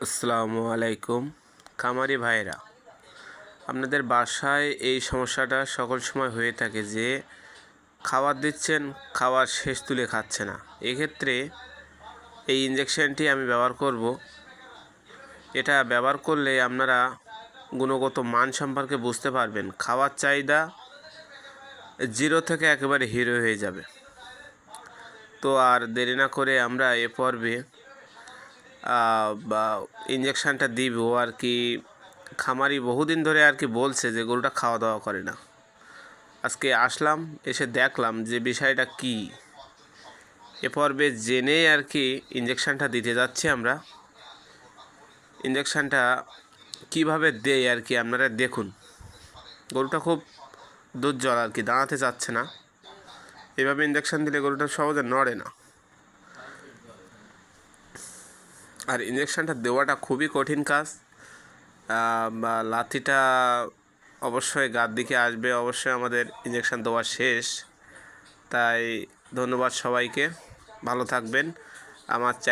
আসসালামু আলাইকুম খামারি ভাইরা, আপনাদের বাসায় এই সমস্যাটা সকল সময় হয়ে থাকে যে খাবার দিচ্ছেন, খাবার শেষ তুলে খাচ্ছে না। এক্ষেত্রে এই ইঞ্জেকশনটি আমি ব্যবহার করব। এটা ব্যবহার করলে আপনারা গুণগত মান সম্পর্কে বুঝতে পারবেন। খাওয়ার চাহিদা জিরো থেকে একেবারে হিরো হয়ে যাবে। তো আর দেরি না করে আমরা এ পর্বে বা ইঞ্জেকশানটা দিব আর কি। খামারি বহুদিন ধরে আর কি বলছে যে গরুটা খাওয়া দাওয়া করে না। আজকে আসলাম, এসে দেখলাম যে বিষয়টা কি। এ পর্বে জেনে আর কি ইঞ্জেকশানটা দিতে যাচ্ছি আমরা। ইঞ্জেকশানটা কিভাবে দেয় আর কি আপনারা দেখুন। গরুটা খুব দুর্বল আর কি, দাঁড়াতে চাচ্ছে না। এভাবে ইঞ্জেকশান দিলে গরুটা সহজে নড়ে না। আর ইঞ্জেকশানটা দেওয়াটা খুবই কঠিন কাজ। লাথিটা অবশ্যই গার দিকে আসবে, অবশ্যই আমাদের ইঞ্জেকশান দেওয়া শেষ। তাই ধন্যবাদ সবাইকে, ভালো থাকবেন। আমার